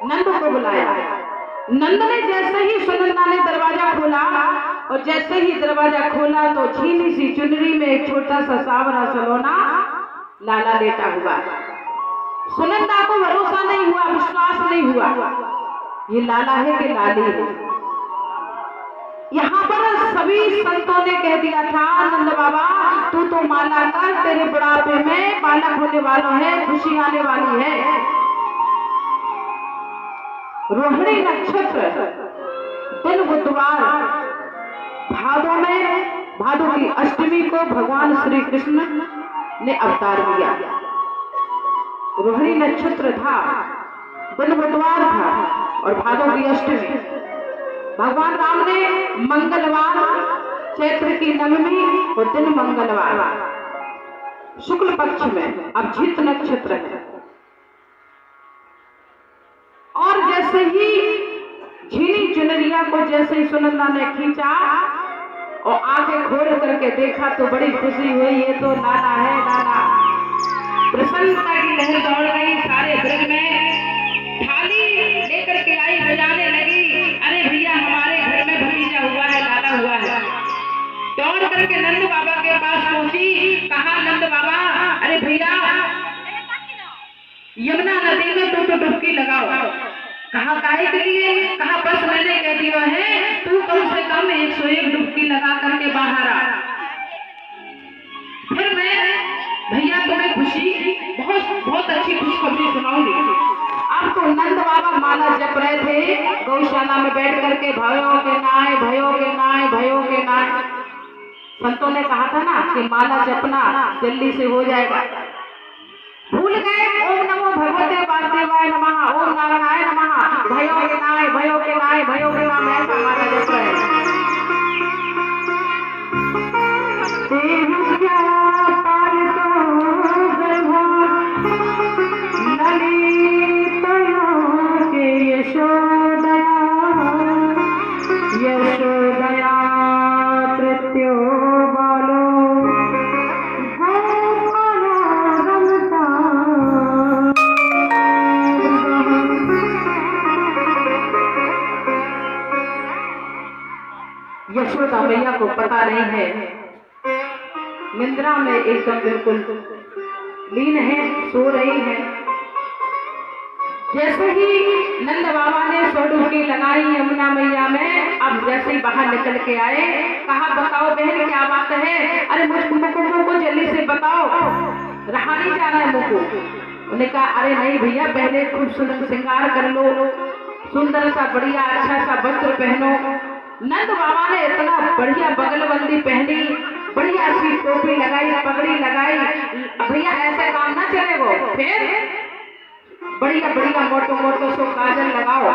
नंद को बुलाया। नंद ने जैसे ही सुनंदा ने दरवाजा खोला और जैसे ही दरवाजा खोला तो छीनी सी चुनरी में एक छोटा सा सावरा सलोना लाला लेटा हुआ। सुनंदा को भरोसा नहीं हुआ, विश्वास नहीं हुआ, ये लाला है कि लाली है। यहाँ पर सभी संतों ने कह दिया था नंद बाबा तू तो माला कर, तेरे बुढ़ापे में बालक होने वाला है, खुशी आने वाली है। रोहिणी नक्षत्र दिन बुधवार भादों में, भादों की अष्टमी को भगवान श्री कृष्ण ने अवतार लिया। रोहिणी नक्षत्र था, दिन बुधवार था और भादों की अष्टमी। भगवान राम ने मंगलवार, चैत्र की नवमी और दिन मंगलवार, शुक्ल पक्ष में अभिजीत नक्षत्र है। और जैसे ही झीनी चुनरिया को जैसे ही सुनंदा ने खींचा और आंखें खोल करके देखा तो बड़ी खुशी हुई, ये तो लाला है, लाला। प्रसन्नता की लहर दौड़ गई सारे ब्रज में। थाली लेकर के आई, बजाने लगी, अरे भैया हमारे घर में भतीजा हुआ है, लाला हुआ है। दौड़ करके नंद बाबा के पास पहुंची, कहा नंद बाबा अरे भैया यमुना नदी में तो डुबकी लगाओ। कहा काहे के लिए? कहा बस मैंने कह दिया है तू कम से कम 101 डुबकी लगा करके बाहर आ, फिर मैं भैया तुम्हें खुशी बहुत अच्छी खुशखबरी सुनाऊंगी। अब तो नंद बाबा माला जप रहे थे गौशाला में बैठ करके, भयो के नाय, भयो के नाय, भयो के नाय। संतों ने कहा था ना कि माला जपना जल्दी से हो जाएगा, भूल गए। ओम नमो भगवते वासुदेवाय नमः, ओम नारायणाय नमः, भयो के नाय, भयो के नाय, भयो के नाम, ऐसा माला जप रहे हैं। यशोदा मैया को पता नहीं है, निंद्रा में एकदम बिल्कुल लीन है, सो रही है। जैसे ही नंद बाबा ने 100 डुबकी लगाई यमुना मैया में, अब जैसे ही बाहर निकल के आए, कहा बताओ बहन क्या बात है? अरे मुझको जल्दी से बताओ, रहा नहीं जा रहा है मुझको। उन्होंने कहा अरे नहीं भैया पहले खूब सुंदर श्रृंगार कर लो, सुंदर सा बढ़िया अच्छा सा वस्त्र पहनो। नंद बाबा ने इतना बढ़िया बगलबंदी पहनी, बढ़िया सी टोपी लगाई, पगड़ी लगाई। भैया ऐसे काम ना चलेगा, फिर बढ़िया बढ़िया मोटो मोटो सो काजल लगाओ।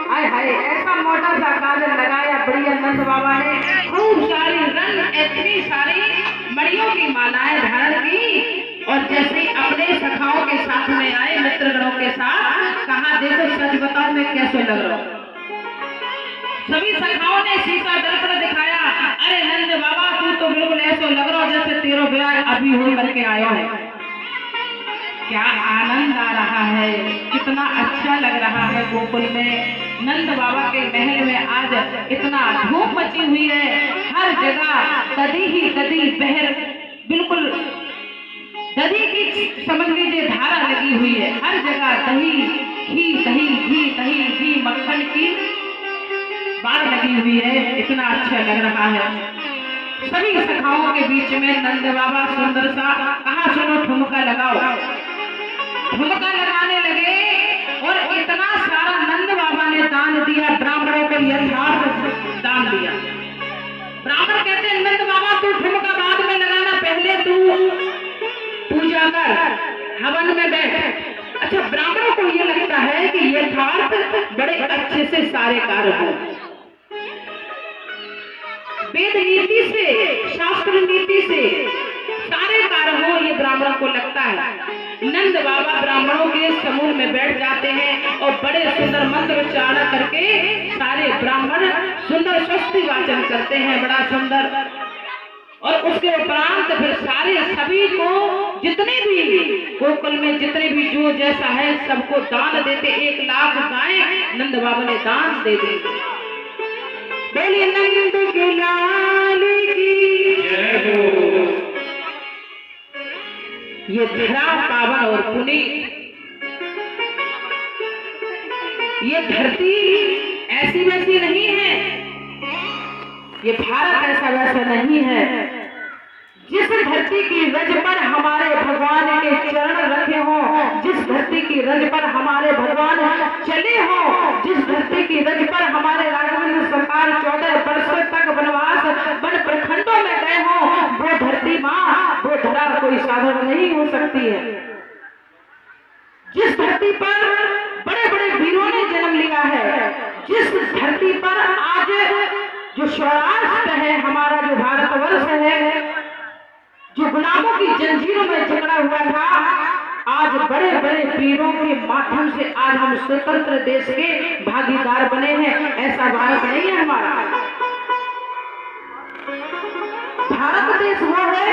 आय हाय ऐसा मोटा सा काजल लगाया बढ़िया। नंद बाबा ने खूब सारी रंग इतनी सारी मणियों की मालाएं धारण की और जैसे अपने सखाओं के साथ में आए, मित्रगणों के साथ, कहा देखो सच बताओ मैं कैसे लग रहा हूँ। सभी सखाओं ने शीशा दर्पण दिखाया, अरे नंद बाबा तू तो बिल्कुल ऐसे लग रहा हो जैसे तेरा ब्याह अभी हो करके आया है। क्या आनंद आ रहा है, कितना अच्छा लग रहा है गोकुल में। नंद बाबा के महल में आज इतना धूम मची हुई है, हर जगह दधी ही दधी बहर, बिल्कुल दही की समझ लीजिए धारा लगी हुई है। हर जगह दही घी, दही घी, दही घी, मक्खन की बाढ़ लगी हुई है, इतना अच्छा लग रहा है। सभी सखाओं के बीच में नंद बाबा सुंदर सा, कहा सुनो ठुमका लगाओ। ठुमका लगाने लगे और इतना सारा नंद बाबा ने दान दिया, ब्राह्मणों को यथार्थ दान दिया। ब्राह्मण कहते हैं नंद बाबा तू ठुमका बाद में लगाना, पहले तू पूजा कर, हवन में बैठ। अच्छा ब्राह्मणों को ये लगता है कि यथार्थ बड़े अच्छे से सारे कार्य हो, वेद नीति से, शास्त्र नीति से सारे कार्य हो, ये ब्राह्मणों को लगता है। नंद बाबा ब्राह्मणों के समूह में बैठ जाते हैं और बड़े सुंदर मंत्र उच्चारण करके सारे ब्राह्मण सुंदर स्वस्ति वाचन करते हैं, बड़ा सुंदर। और उसके उपरांत फिर सारे सभी को जितने भी गोकुल में जितने भी जो जैसा है सबको दान देते। 1 लाख गायें नंद बाबा ने दान दे दी। बोले नंद के लाल की जय हो। ये धरा पावन और पुनीत, ये धरती ऐसी वैसी नहीं है, ये भारत ऐसा वैसा नहीं है। जिस धरती की रज पर हमारे भगवान के चरण रखे हों, जिस धरती की रज पर हमारे भगवान चले हों, जिस धरती की रज पर हमारे राघवेंद्र सरकार 14 वर्षों तक वनवास वन प्रखंडों में गए हों, वो धरती माँ, वो धरा कोई साधारण नहीं हो सकती है। जिस धरती पर बड़े बड़े वीरों ने जन्म लिया है, जिस धरती पर आज जो स्वराष्ट्र है हमारा, जो भारतवर्ष है, जो गुलामों की जंजीरों में जकड़ा हुआ था, आज बड़े बड़े वीरों के माध्यम से आज हम स्वतंत्र देश के भागीदार बने हैं। ऐसा भारत नहीं है हमारा। भारत देश वो है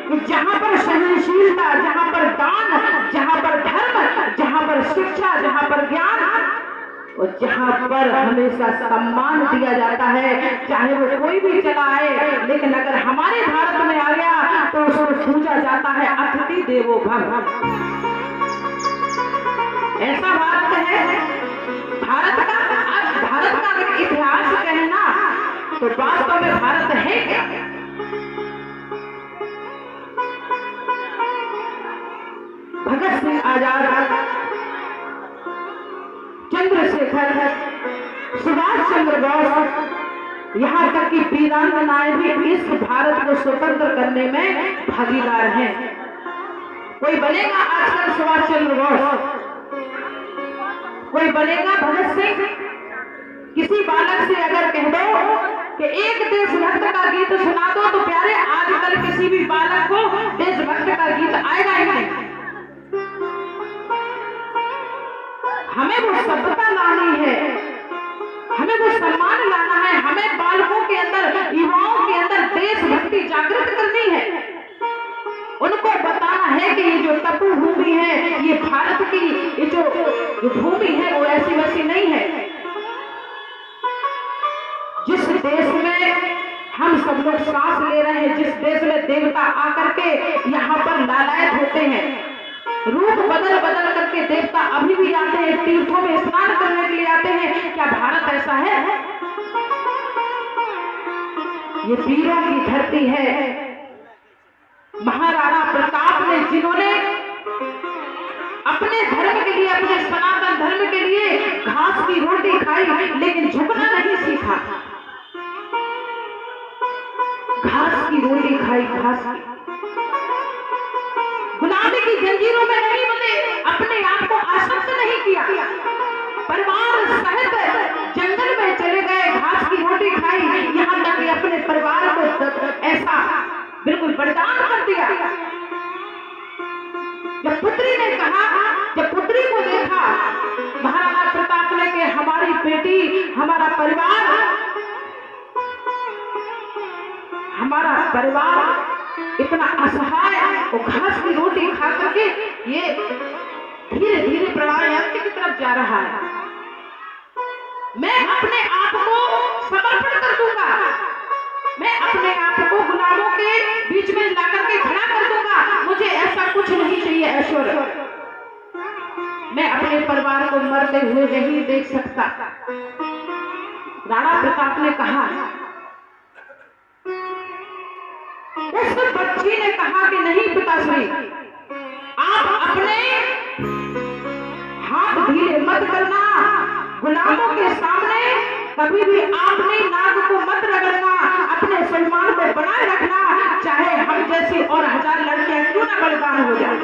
कि जहां पर सहनशीलता, जहां पर दान, जहां पर धर्म, जहां पर शिक्षा, जहां पर ज्ञान और जहां पर हमेशा सम्मान दिया जाता है, चाहे वो कोई भी चला आए, लेकिन अगर हमारे भारत में आ गया तो उसको पूजा जाता है अतिथि देवो भव। ऐसा भारत है। भारत का अगर इतिहास कहना तो वास्तव में भारत है क्या? भगत सिंह आजाद, चंद्रशेखर, सुभाष चंद्र बोस, यहाँ तक कि वीरांगनाएं भी इस भारत को स्वतंत्र करने में भागीदार हैं। कोई बनेगा आजकल सुभाष चंद्र बोस, कोई बनेगा भगत सिंह। किसी बालक से अगर कह दो कि एक देशभक्त का गीत सुना दो तो प्यारे आजकल किसी भी बालक को देशभक्त का गीत आएगा ही नहीं। हमें वो सभ्यता लानी है, हमें वो सम्मान लाना है, हमें बालकों के अंदर, युवाओं के अंदर देशभक्ति जागृत करनी है। उनको बताना है कि ये जो तपो भूमि है, ये भारत की ये जो भूमि है वो ऐसी वैसी नहीं है। जिस देश में हम सब लोग सांस ले रहे हैं, जिस देश में देवता आकर के यहाँ पर लालायत होते हैं, रूप बदल बदल करके देवता अभी भी आते हैं, तीर्थों में स्नान करने के लिए आते हैं, क्या भारत ऐसा है? ये वीरों की धरती है। महाराणा प्रताप ने, जिन्होंने अपने धर्म के लिए, अपने सनातन धर्म के लिए घास की रोटी खाई, लेकिन झुकना नहीं सीखा। घास की रोटी खाई, घास की, गुलामी की जंजीरों में नहीं बंधे, अपने आप को आसक्त नहीं किया, परिवार सहित जंगल में चले गए, घास की रोटी खाई, यहाँ तक कि अपने परिवार को ऐसा बिल्कुल बलिदान कर दिया। जब पुत्री ने कहा, जब पुत्री को देखा महाराणा प्रताप ने कि हमारी बेटी, हमारा परिवार इतना असहाय और घास की रोटी खा करके ये धीरे धीरे प्राणायाम की तरफ जा रहा है, मैं अपने आप को समर्पण कर दूंगा, मैं अपने आप को गुलामों के बीच में लाकर के खड़ा कर दूंगा, मुझे ऐसा कुछ नहीं चाहिए ऐश्वर्य, मैं अपने परिवार को मरते हुए नहीं देख सकता। राणा प्रताप ने कहा, उस बच्ची ने कहा कि नहीं पिताश्री, आप अपने हाथ ढीले मत करना, गुलामों के सामने कभी भी आपने नाक को मत रगड़ना, अपने सम्मान को बनाए रखना, चाहे हम जैसी और 1000 लड़कियां क्यों न बलिदान हो जाए।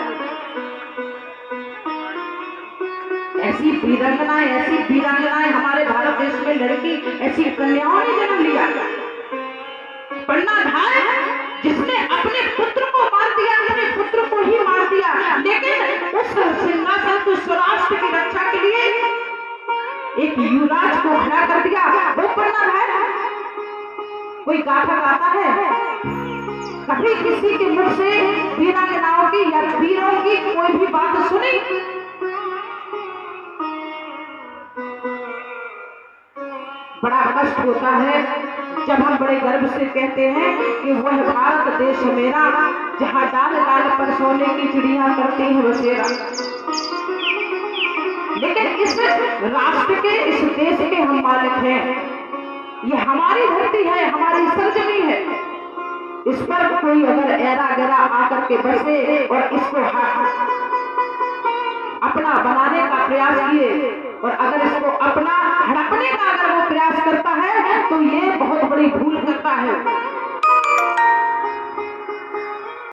ऐसी वीरांगनाएं हमारे भारत देश में लड़की, ऐसी कन्याओं ने जन्म लिया। पन्नाधार जिसने अपने पुत्र को मार दिया, अपने पुत्र को ही मार दिया, लेकिन उस सिंहासन को, स्वराष्ट्र की रक्षा के लिए एक युवराज को खड़ा कर दिया, वो पन्नाधार। कोई गाथा गाता है कभी किसी के मुख से वीरांगनाओं की या वीरों की कोई भी बात सुनी? बड़ा कष्ट होता है जब हम बड़े गर्व से कहते हैं कि वह भारत देश मेरा, जहां डाल डाल पर सोने की चिड़िया करती है बसेरा। लेकिन इस राष्ट्र के, इस देश के हम मालिक हैं। ये हमारी धरती है, हमारी सरजमी है। इस पर कोई अगर ऐरा गैरा आकर के बसे और इसको अपना बनाने का प्रयास किए और अगर इसको अपना हड़पने का अगर वो प्रयास करता है तो ये बहुत बड़ी भूल करता है।